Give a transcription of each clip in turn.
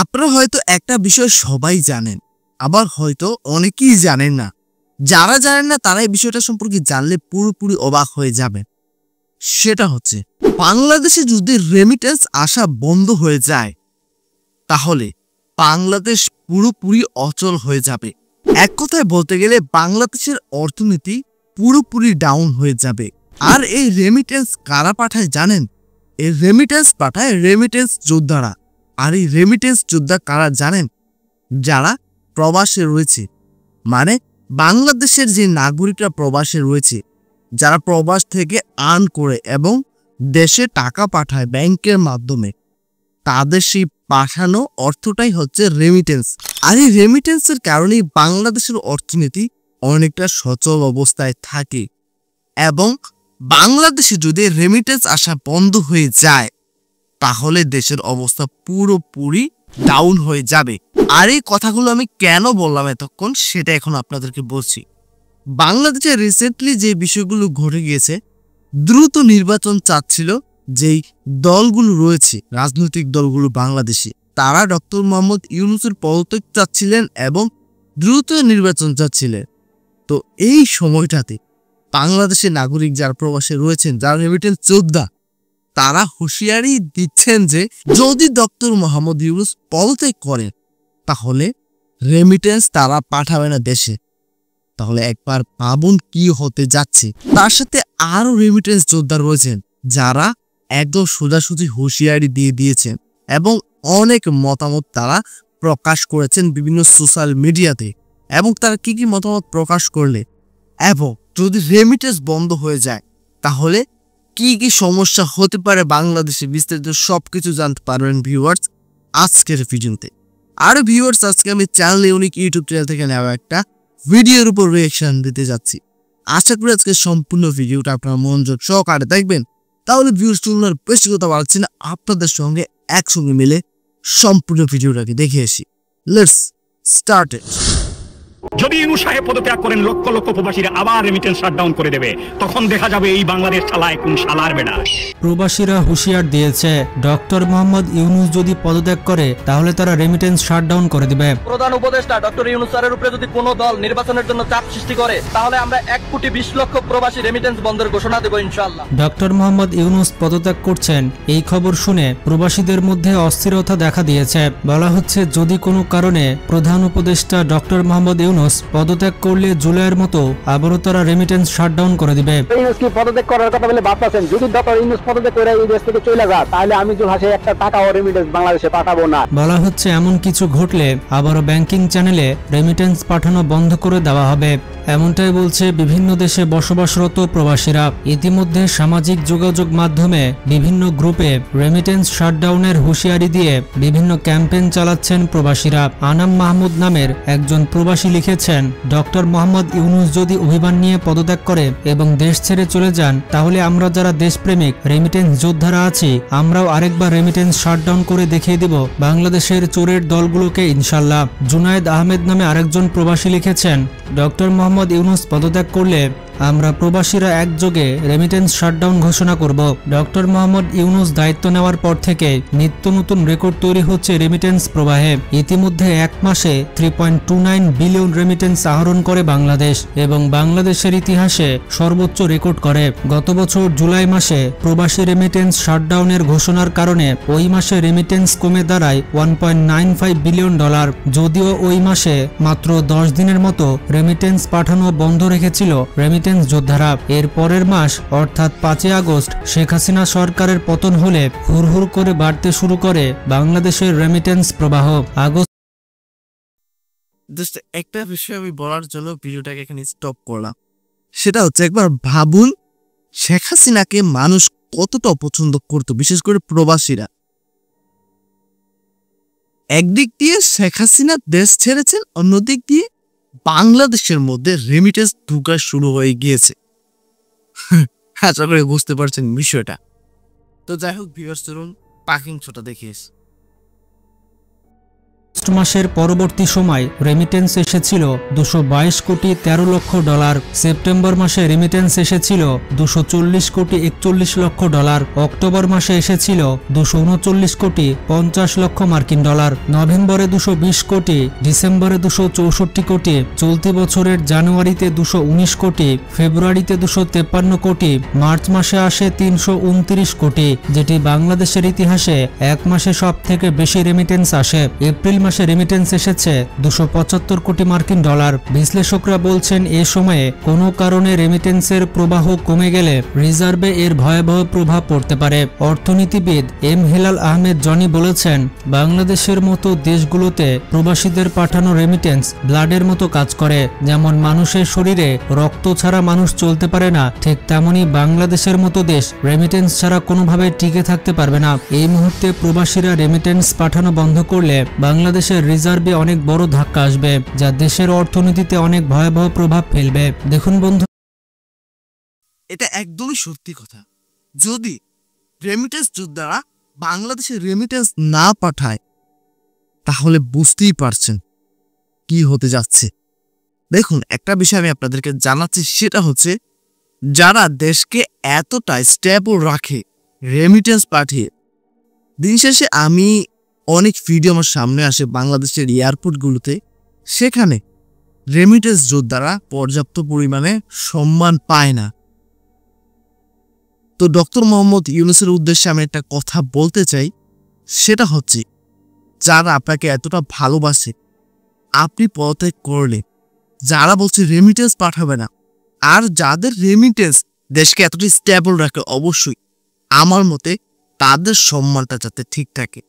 আপনারা হয়তো একটা বিষয় সবাই জানেন, আবার হয়তো অনেকেই জানেন না। যারা জানেন না তারা এই বিষয়টা সম্পর্কে জানলে পুরোপুরি অবাক হয়ে যাবেন। সেটা হচ্ছে বাংলাদেশে যদি রেমিটেন্স আসা বন্ধ হয়ে যায় তাহলে বাংলাদেশ পুরোপুরি অচল হয়ে যাবে। এক কথায় বলতে গেলে বাংলাদেশের অর্থনীতি পুরোপুরি ডাউন হয়ে যাবে। আর এই রেমিটেন্স কারা পাঠায় জানেন? এই রেমিটেন্স পাঠায় রেমিটেন্স যোদ্ধারা। আর এই রেমিটেন্স যোদ্ধা কারা জানেন? যারা প্রবাসে রয়েছে, মানে বাংলাদেশের যে নাগরিকরা প্রবাসে রয়েছে, যারা প্রবাস থেকে আর্ন করে এবং দেশে টাকা পাঠায় ব্যাংকের মাধ্যমে, তাদের সেই পাঠানো অর্থটাই হচ্ছে রেমিটেন্স। আর এই রেমিটেন্সের কারণেই বাংলাদেশের অর্থনীতি অনেকটা সচল অবস্থায় থাকে। এবং বাংলাদেশে যদি রেমিটেন্স আসা বন্ধ হয়ে যায় তাহলে দেশের অবস্থা পুরোপুরি ডাউন হয়ে যাবে। আর এই কথাগুলো আমি কেন বললাম এতক্ষণ সেটা এখন আপনাদেরকে বলছি। বাংলাদেশে রিসেন্টলি যে বিষয়গুলো ঘটে গিয়েছে, দ্রুত নির্বাচন চাচ্ছিল যেই দলগুলো রয়েছে, রাজনৈতিক দলগুলো বাংলাদেশে, তারা ডক্টর মোহাম্মদ ইউনূসের পদত্যাগ চাচ্ছিলেন এবং দ্রুত নির্বাচন চাচ্ছিলেন। তো এই সময়টাতে বাংলাদেশের নাগরিক যারা প্রবাসে রয়েছেন, যারা রেমিটেন্স যোদ্ধা, তারা হুঁশিয়ারি দিচ্ছেন যে যদি ডক্টর মোহাম্মদ ইউনূস পদত্যাগ করেন তাহলে রেমিটেন্স তারা পাঠাবে না দেশে। তাহলে একবার ভাবুন কি হতে যাচ্ছে। তার সাথে আরো রেমিটেন্স যোদ্ধা রয়েছেন যারা একদম সোজাসুজি হুঁশিয়ারি দিয়ে দিয়েছেন এবং অনেক মতামত তারা প্রকাশ করেছেন বিভিন্ন সোশ্যাল মিডিয়াতে। এবং তারা কি কি মতামত প্রকাশ করলে এবং যদি রেমিটেন্স বন্ধ হয়ে যায় তাহলে কি কি সমস্যা হতে পারে বাংলাদেশে, বিস্তারিত সবকিছু জানতে পারবেন ভিউয়ার্স আজকের ভিডিওতে। আর ভিউয়ার্স, আজকে আমি চ্যানেল ইউনিক ইউটিউব চ্যানেল থেকে নেওয়া একটা ভিডিওর উপর রিঅ্যাকশন দিতে যাচ্ছি। আশা করি আজকে সম্পূর্ণ ভিডিওটা আপনারা মনোযোগ সহকারে দেখবেন। তাহলে ভিউয়ার্স, চলুন বেশি কথা বলছি না, আপনাদের সঙ্গে একসঙ্গে মিলে সম্পূর্ণ ভিডিওটাকে দেখে আসি। Let's start it. যদি ইউনূস সাহেব পদত্যাগ করেন, লক্ষ লক্ষ প্রবাসীরা আবার রেমিটেন্স শাটডাউন করে দেবে। তখন দেখা যাবে এই বাংলাদেশ চালায় কোন শালার বেড়া। প্রবাসীরা হুঁশিয়ার দিয়েছে, ডক্টর মোহাম্মদ ইউনূস যদি পদত্যাগ করে তাহলে তারা রেমিটেন্স শাটডাউন করে দিবে। প্রধান উপদেষ্টা ডক্টর ইউনূস স্যারের উপরে যদি কোনো দল নির্বাচনের জন্য চাপ সৃষ্টি করে তাহলে আমরা 1,20,00,000 প্রবাসী রেমিটেন্স বন্ধের ঘোষণা দেব ইনশাআল্লাহ। ডক্টর মোহাম্মদ ইউনূস পদত্যাগ করছেন, এই খবর শুনে প্রবাসীদের মধ্যে অস্থিরতা দেখা দিয়েছে। বলা হচ্ছে যদি কোনো কারণে প্রধান উপদেষ্টা ডক্টর মোহাম্মদ ইউনূস পদত্যাগ করলে জুলাইয়ের মতো আবারও তারা রেমিটেন্স শাটডাউন করে দিবে। ইউনূস কি পদত্যাগ করার কথা বলে ভাবতেছেন? যদি ডক্টর ইউনূস পদত্যাগ করে এই দেশ থেকে চলে যায় তাহলে আমি জুলহাসে একটা টাকা ও রেমিটেন্স বাংলাদেশে পাঠাবো না। বলা হচ্ছে এমন কিছু ঘটলে আবারও ব্যাংকিং চ্যানেলে রেমিটেন্স পাঠানো বন্ধ করে দেওয়া হবে। এমনটাই বলছে বিভিন্ন দেশে বসবাসরত প্রবাসীরা। ইতিমধ্যে সামাজিক যোগাযোগ মাধ্যমে বিভিন্ন গ্রুপে রেমিটেন্স শাটডাউনের হুঁশিয়ারি দিয়ে বিভিন্ন ক্যাম্পেইন চালাচ্ছেন প্রবাসীরা। আনাম মাহমুদ নামের একজন প্রবাসী লিখেছেন, ডক্টর মোহাম্মদ ইউনূস যদি অভিমান নিয়ে পদত্যাগ করে এবং দেশ ছেড়ে চলে যান তাহলে আমরা যারা দেশপ্রেমিক রেমিটেন্স যোদ্ধারা আছি আমরাও আরেকবার রেমিটেন্স শাটডাউন করে দেখিয়ে দিব বাংলাদেশের চোরের দলগুলোকে ইনশাল্লাহ। জুনায়েদ আহমেদ নামে আরেকজন প্রবাসী লিখেছেন, ডক্টর মোহাম্মদ ইউনূস পদত্যাগ করলে আমরা প্রবাসীরা একযোগে রেমিটেন্স শাটডাউন ঘোষণা করব। ডক্টর মোহাম্মদ ইউনূস দায়িত্ব নেওয়ার পর থেকে নিত্য নতুন রেকর্ড তৈরি হচ্ছে রেমিটেন্স প্রবাহে। ইতিমধ্যে এক মাসে 3.29 বিলিয়ন রেমিটেন্স আহরণ করে বাংলাদেশ এবং বাংলাদেশের ইতিহাসে সর্বোচ্চ রেকর্ড করে। গত বছর জুলাই মাসে প্রবাসী রেমিটেন্স শাটডাউনের ঘোষণার কারণে ওই মাসে রেমিটেন্স কমে দাঁড়ায় $1.95 বিলিয়ন। যদিও ওই মাসে মাত্র 10 দিনের মতো রেমিটেন্স পাঠানো বন্ধ রেখেছিল রেমিটেন্স যোদ্ধারা। এর পরের মাস অর্থাৎ 5 আগস্ট শেখ হাসিনা সরকারের পতন হলে হুড়হুড় করে বাড়তে শুরু করে বাংলাদেশের রেমিটেন্স প্রবাহ। একটা বিষয় আমি বলার জন্য ভিডিওটাকে এখানে স্টপ করলাম। সেটা হচ্ছে একবার ভাবুন শেখ হাসিনাকে মানুষ কতটা অপছন্দ করতো, বিশেষ করে প্রবাসীরা। একদিক দিয়ে শেখ হাসিনা দেশ ছেড়েছেন, অন্যদিক দিয়ে বাংলাদেশের মধ্যে রেমিটেন্স ঢুকা শুরু হয়ে গিয়েছে। আশা করি বুঝতে পারছেন বিষয়টা। তো যাই হোক ভিউয়ার্স, চলুন পাকিং শোটা দেখিয়েছি। আগস্ট মাসের পরবর্তী সময় রেমিটেন্স এসেছিল 222 কোটি 13 লক্ষ ডলার। সেপ্টেম্বর মাসে রেমিটেন্স এসেছিল 240 কোটি 41 লক্ষ ডলার। অক্টোবর মাসে এসেছিল 239 কোটি 50 লক্ষ মার্কিন ডলার। নভেম্বরে 220 কোটি, ডিসেম্বরে 264 কোটি, চলতি বছরের জানুয়ারিতে 219 কোটি, ফেব্রুয়ারিতে 253 কোটি, মার্চ মাসে আসে 329 কোটি, যেটি বাংলাদেশের ইতিহাসে এক মাসে সব থেকে বেশি রেমিটেন্স আসে। এপ্রিল মাসে রেমিটেন্স এসেছে 275 কোটি মার্কিন ডলার। বিশ্লেষকরা বলছেন এ সময়ে কোনো কারণে রেমিটেন্সের প্রবাহ কমে গেলে রিজার্ভে এর ভয়াবহ প্রভাব পড়তে পারে। অর্থনীতিবিদ এম হেলাল আহমেদ জনি বলেছেন, বাংলাদেশের মতো দেশগুলোতে প্রবাসীদের পাঠানো রেমিটেন্স ব্লাডের মতো কাজ করে। যেমন মানুষের শরীরে রক্ত ছাড়া মানুষ চলতে পারে না, ঠিক তেমনি বাংলাদেশের মতো দেশ রেমিটেন্স ছাড়া কোনোভাবে টিকে থাকতে পারবে না। এই মুহূর্তে প্রবাসীরা রেমিটেন্স পাঠানো বন্ধ করলে বাংলাদেশের রিজার্ভে অনেক বড় ধাক্কা আসবে, যা দেশের অর্থনীতিতে অনেক ভয়াবহ প্রভাব ফেলবে। দেখুন বন্ধু, এটা একদমই সত্যি কথা। যদি রেমিটেন্স যোদ্ধারা বাংলাদেশে রেমিটেন্স না পাঠায় তাহলে বুঝতেই পারছেন কি হতে যাচ্ছে। দেখুন, একটা বিষয় আমি আপনাদেরকে জানাচ্ছি, সেটা হচ্ছে যারা দেশকে এতটাই স্টেবল রাখে রেমিটেন্স পাঠিয়ে, দিন শেষে আমি অনেক ভিডিও আমার সামনে আসে বাংলাদেশের এয়ারপোর্টগুলোতে, সেখানে রেমিটেন্স যোদ্ধারা পর্যাপ্ত পরিমাণে সম্মান পায় না। তো ডক্টর মোহাম্মদ ইউনূসের উদ্দেশ্যে আমি একটা কথা বলতে চাই, সেটা হচ্ছে যারা আপনাকে এতটা ভালোবাসে, আপনি পদত্যাগ করলে যারা বলছে রেমিটেন্স পাঠাবে না, আর যাদের রেমিটেন্স দেশকে এতটাই স্টেবল রাখে, অবশ্যই আমার মতে তাদের সম্মানটা যাতে ঠিক থাকে,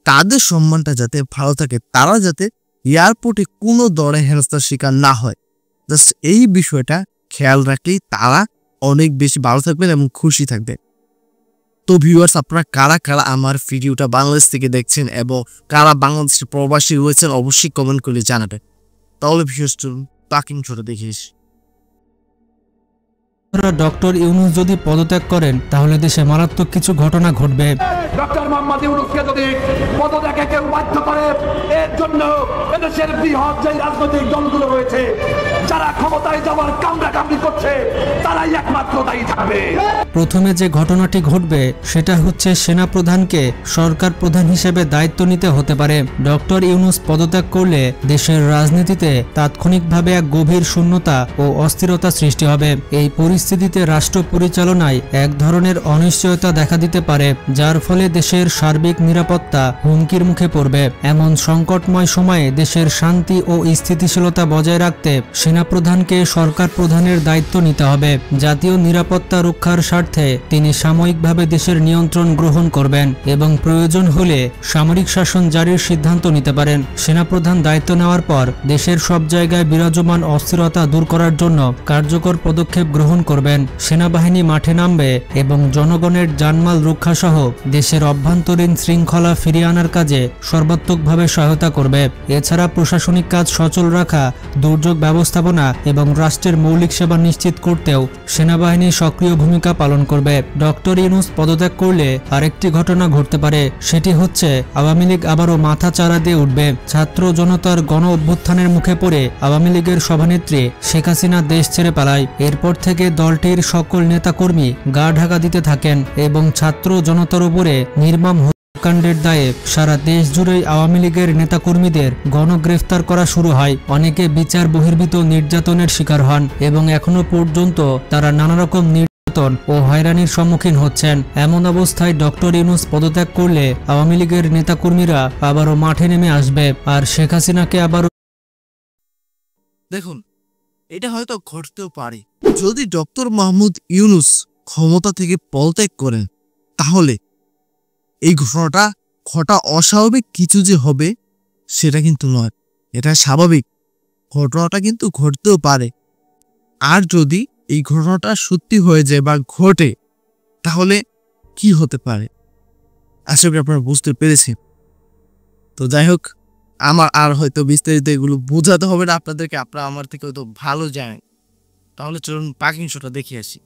তাদের সম্মানটা যাতে ভালো থাকে, তারা যাতে এয়ারপোর্টে কোনো দরে হেনস্থার শিকার না হয়, জাস্ট এই বিষয়টা খেয়াল রাখলেই তারা অনেক বেশি ভালো থাকবেন এবং খুশি থাকবেন। তো ভিউয়ার্স, আপনারা কারা কারা আমার ভিডিওটা বাংলাদেশ থেকে দেখছেন এবং কারা বাংলাদেশের প্রবাসী রয়েছেন অবশ্যই কমেন্ট করে জানাবেন। তাহলে ভিউয়ার্স, চলুন পাকিং শোটা দেখিস। ডক্টর ইউনূস যদি পদত্যাগ করেন তাহলে দেশে মারাত্মক কিছু ঘটনা ঘটবে। ডক্টর মোহাম্মদ ইউনূসকে যদি পদত্যাগে কেউ বাধ্য করে, এর জন্য এদেশের বৃহৎ যে রাজনৈতিক দলগুলো রয়েছে যারা ক্ষমতায় যাওয়ার কামড়াকামড়ি করছে, তারাই একমাত্র দায়ী থাকবে। প্রথমে যে ঘটনাটি ঘটবে সেটা হচ্ছে সেনাপ্রধানকে সরকার প্রধান হিসেবে দায়িত্ব নিতে হতে পারে। ডক্টর ইউনূস পদত্যাগ করলে দেশের রাজনীতিতে তাৎক্ষণিকভাবে এক গভীর শূন্যতা ও অস্থিরতা সৃষ্টি হবে। এই পরিস্থিতিতে রাষ্ট্র পরিচালনায় এক ধরনের অনিশ্চয়তা দেখা দিতে পারে, যার ফলে দেশের সার্বিক নিরাপত্তা হুমকির মুখে পড়বে। এমন সংকটময় সময়ে দেশের শান্তি ও স্থিতিশীলতা বজায় রাখতে সেনাপ্রধানকে সরকার প্রধানের দায়িত্ব নিতে হবে। জাতীয় নিরাপত্তা রক্ষার স্বার্থে তিনি সাময়িকভাবে দেশের নিয়ন্ত্রণ গ্রহণ করবেন এবং প্রয়োজন হলে সামরিক শাসন জারির সিদ্ধান্ত নিতে পারেন। সেনাপ্রধান দায়িত্ব নেওয়ার পর দেশের সব জায়গায় বিরাজমান অস্থিরতা দূর করার জন্য কার্যকর পদক্ষেপ গ্রহণ করবেন। সেনাবাহিনী মাঠে নামবে এবং জনগণের জানমাল রক্ষাসহ দেশের অভ্যন্তরীণ শৃঙ্খলা ফিরিয়ে আনার কাজে সর্বাত্মকভাবে সহায়তা করবে। এছাড়া প্রশাসনিক কাজ সচল রাখা, দুর্যোগ ব্যবস্থাপনা এবং রাষ্ট্রের মৌলিক সেবা নিশ্চিত করতেও সেনাবাহিনী সক্রিয় ভূমিকা পালন করবে। ডক্টর ইউনূস পদত্যাগ করলে আরেকটি ঘটনা ঘটতে পারে, সেটি হচ্ছে আওয়ামী লীগ আবারও মাথা চাড়া দিয়ে উঠবে। ছাত্র জনতার গণ অভ্যুত্থানের মুখে পড়ে আওয়ামী লীগের সভানেত্রী শেখ হাসিনা দেশ ছেড়ে পালায়। এরপর থেকে দলটির সকল নেতাকর্মী গা ঢাকা দিতে থাকেন এবং ছাত্র জনতার উপরে নির্মম হত্যাকাণ্ডের দায়ে সারা দেশ জুড়েই আওয়ামী লীগের নেতাকর্মীদের গণগ্রেফতার করা শুরু হয়। অনেকে বিচার বহির্ভূত নির্যাতনের শিকার হন এবং এখনো পর্যন্ত তারা নানা রকম নির্যাতন ও হয়রানির সম্মুখীন হচ্ছেন। এমন অবস্থায় ডক্টর ইউনূস পদত্যাগ করলে আওয়ামী লীগের নেতাকর্মীরা আবারও মাঠে নেমে আসবে আর শেখ হাসিনাকে আবারও। দেখুন, এটা হয়তো ঘটতেও পারে। যদি ডক্টর মোহাম্মদ ইউনূস ক্ষমতা থেকে পদত্যাগ করেন তাহলে এই ঘটনাটা ঘটা অস্বাভাবিক কিছু যে হবে সেটা কিন্তু নয়, এটা স্বাভাবিক। ঘটনাটা কিন্তু ঘটতেও পারে। আর যদি এই ঘটনাটা সত্যি হয়ে যায় বা ঘটে তাহলে কি হতে পারে আশা করি আপনারা বুঝতে পেরেছেন। তো যাই হোক, আমার আর হয়তো বিস্তারিত এগুলো বোঝাতে হবে না আপনাদেরকে, আপনারা আমার থেকে হয়তো ভালো জানেন। তাহলে চলুন পাকিং শোটা দেখে আসি।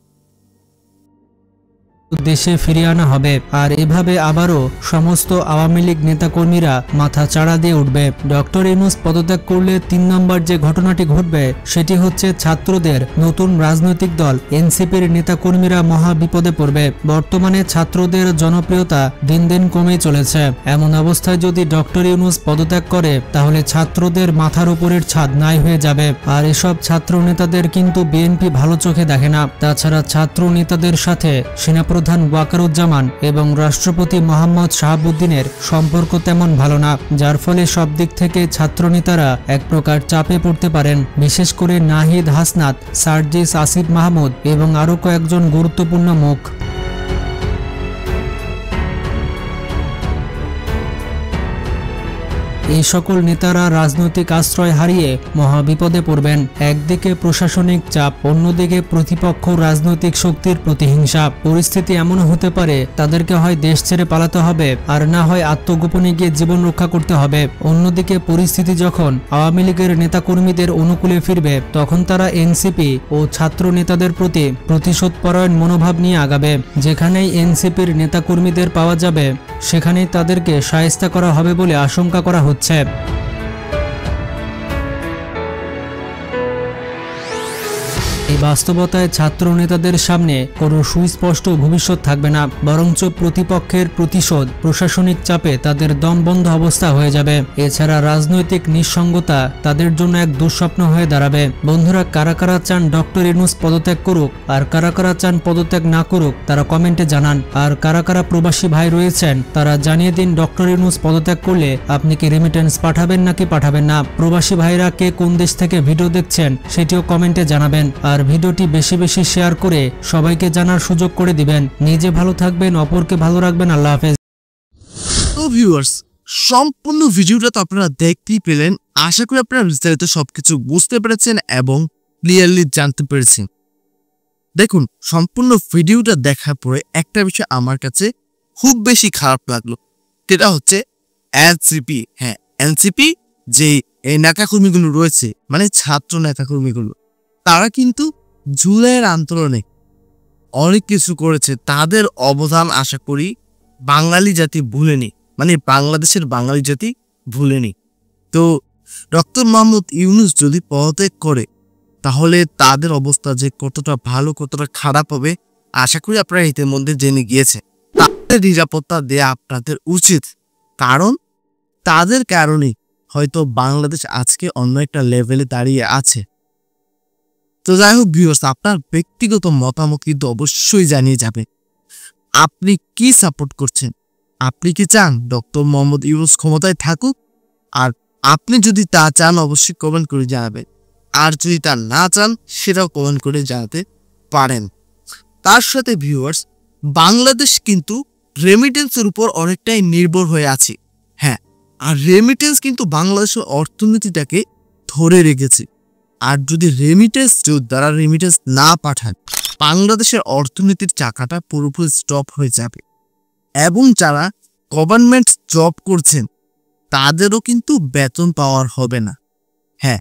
দেশে ফিরিয়ে আনা হবে। আর এভাবে আবারও সমস্ত আওয়ামী লীগ নেতাকর্মীরা মাথা চাড়া দিয়ে উঠবে। ডক্টর ইউনূস পদত্যাগ করলে ৩ নম্বর যে ঘটনাটি ঘটবে সেটি হচ্ছে ছাত্রদের নতুন রাজনৈতিক দল এনসিপির নেতাকর্মীরা মহা বিপদে পড়বে। বর্তমানে ছাত্রদের জনপ্রিয়তা দিন দিন কমে চলেছে। এমন অবস্থায় যদি ডক্টর ইউনূস পদত্যাগ করে তাহলে ছাত্রদের মাথার উপরের ছাদ নাই হয়ে যাবে। আর এসব ছাত্র নেতাদের কিন্তু বিএনপি ভালো চোখে দেখে না। তাছাড়া ছাত্র নেতাদের সাথে সেনাপ্রধান ওয়াকারুজ্জামান এবং রাষ্ট্রপতি মোহাম্মদ শাহাবুদ্দিনের সম্পর্ক তেমন ভালো না, যার ফলে সব দিক থেকে ছাত্র নেতারা এক প্রকার চাপে পড়তে পারেন। বিশেষ করে নাহিদ হাসনাত, সার্জিস আসিফ মাহমুদ এবং আরও কয়েকজন গুরুত্বপূর্ণ মুখ। এই সকল নেতারা রাজনৈতিক আশ্রয় হারিয়ে মহাবিপদে পড়বেন। একদিকে প্রশাসনিক চাপ, অন্যদিকে প্রতিপক্ষ রাজনৈতিক শক্তির প্রতিহিংসা। পরিস্থিতি এমন হতে পারে তাদেরকে হয় দেশ ছেড়ে পালাতে হবে, আর না হয় আত্মগোপনে গিয়ে জীবন রক্ষা করতে হবে। অন্যদিকে পরিস্থিতি যখন আওয়ামী লীগের নেতাকর্মীদের অনুকূলে ফিরবে তখন তারা এনসিপি ও ছাত্র নেতাদের প্রতি প্রতিশোধপরায়ণ মনোভাব নিয়ে আগাবে। যেখানেই এনসিপির নেতাকর্মীদের পাওয়া যাবে সেখানেই তাদেরকে শায়েস্তা করা হবে বলে আশঙ্কা করা হচ্ছে। এই বাস্তবতায় ছাত্র নেতাদের সামনে কোনো সুস্পষ্ট ভবিষ্যৎ থাকবে না, বরঞ্চ প্রতিপক্ষের প্রতিশোধ, প্রশাসনিক চাপে তাদের দমবন্ধ অবস্থা হয়ে যাবে। এছাড়া রাজনৈতিক নিঃসঙ্গতা তাদের জন্য এক দুঃস্বপ্ন হয়ে দাঁড়াবে। বন্ধুরা, কারা কারা চান ডক্টর ইউনূস পদত্যাগ করুক আর কারা কারা চান পদত্যাগ না করুক তারা কমেন্টে জানান। আর কারা কারা প্রবাসী ভাই রয়েছেন তারা জানিয়ে দিন ডক্টর ইউনূস পদত্যাগ করলে আপনি কি রেমিটেন্স পাঠাবেন নাকি পাঠাবেন না। প্রবাসী ভাইরা কে কোন দেশ থেকে ভিডিও দেখছেন সেটিও কমেন্টে জানাবেন। আর ভিডিওটি বেশি বেশি শেয়ার করে সবাইকে জানার সুযোগ করে দিবেন। নিজে ভালো থাকবেন, অপরকে ভালো রাখবেন। আল্লাহ হাফেজ। তো ভিউয়ার্স, সম্পূর্ণ ভিডিওটা তো আপনারা দেখতেই পেলেন। আশা করি আপনারা বিস্তারিত সবকিছু বুঝতে পেরেছেন এবং ক্লিয়ারলি জানতে পেরেছেন। দেখুন, সম্পূর্ণ ভিডিওটা দেখার পরে একটা বিষয় আমার কাছে খুব বেশি খারাপ লাগলো, সেটা হচ্ছে এনসিপি। হ্যাঁ, এনসিপি যে এই নেতাকর্মীগুলো রয়েছে, মানে ছাত্র নেতাকর্মীগুলো, তারা কিন্তু জুলাইয়ের আন্দোলনে অনেক কিছু করেছে। তাদের অবদান আশা করি বাঙালি জাতি ভুলেনি, মানে বাংলাদেশের বাঙালি জাতি ভুলেনি। তো ডক্টর মোহাম্মদ ইউনূস যদি পদত্যাগ করে তাহলে তাদের অবস্থা যে কতটা ভালো কতটা খারাপ হবে আশা করি আপনারা ইতিমধ্যে জেনে গিয়েছেন। তাদের নিরাপত্তা দেয়া আপনাদের উচিত, কারণ তাদের কারণে হয়তো বাংলাদেশ আজকে অন্য একটা লেভেলে দাঁড়িয়ে আছে। তো যাই হোক ভিউয়ার্স, আপনার ব্যক্তিগত মতামত কিন্তু অবশ্যই জানিয়ে যাবে। আপনি কি সাপোর্ট করছেন? আপনি কি চান ডক্টর মোহাম্মদ ইউনূস ক্ষমতায় থাকুক? আর আপনি যদি তা চান অবশ্যই কমেন্ট করে জানাবেন, আর যদি তা না চান সেটাও কমেন্ট করে জানাতে পারেন। তার সাথে ভিউয়ার্স, বাংলাদেশ কিন্তু রেমিটেন্সের উপর অনেকটাই নির্ভর হয়ে আছে। হ্যাঁ, আর রেমিটেন্স কিন্তু বাংলাদেশের অর্থনীতিটাকে ধরে রেখেছে। আর যদি রেমিটেন্স যোদ্ধারা রেমিটেন্স না পাঠান বাংলাদেশের অর্থনীতির চাকাটা পুরোপুরি স্টপ হয়ে যাবে। এবং যারা গভর্নমেন্ট জব করছেন তাদেরও কিন্তু বেতন পাওয়ার হবে না। হ্যাঁ,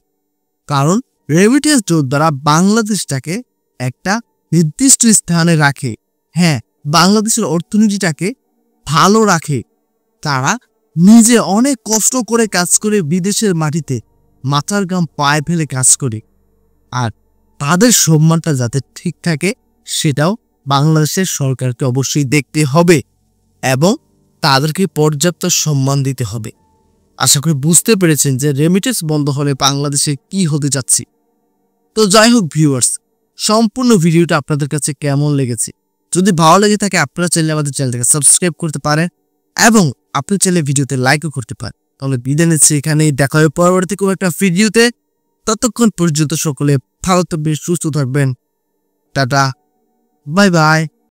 কারণ রেমিটেন্স যোদ্ধারা বাংলাদেশটাকে একটা নির্দিষ্ট স্থানে রাখে। হ্যাঁ, বাংলাদেশের অর্থনীতিটাকে ভালো রাখে। তারা নিজে অনেক কষ্ট করে কাজ করে বিদেশের মাটিতে মাথার ঘাম পায়ে ফেলে কাজ করে, আর তাদের সম্মানটা যাতে ঠিক থাকে সেটাও বাংলাদেশের সরকারকে অবশ্যই দেখতে হবে এবং তাদেরকে পর্যাপ্ত সম্মান দিতে হবে। আশা করি বুঝতে পেরেছেন যে রেমিটেন্স বন্ধ হলে বাংলাদেশে কি হতে যাচ্ছে। তো যাই হোক ভিউয়ার্স, সম্পূর্ণ ভিডিওটা আপনাদের কাছে কেমন লেগেছে? যদি ভালো লেগে থাকে আপনারা চাইলে আমাদের চ্যানেলটাকে সাবস্ক্রাইব করতে পারেন এবং আপনি চাইলে ভিডিওতে লাইকও করতে পারেন। তাহলে বিদায় নিচ্ছি, এখানেই দেখা হবে পরবর্তী কোনো একটা ভিডিওতে। ততক্ষণ পর্যন্ত সকলে ভালো থাকবেন, সুস্থ থাকবেন। Tata, bye bye.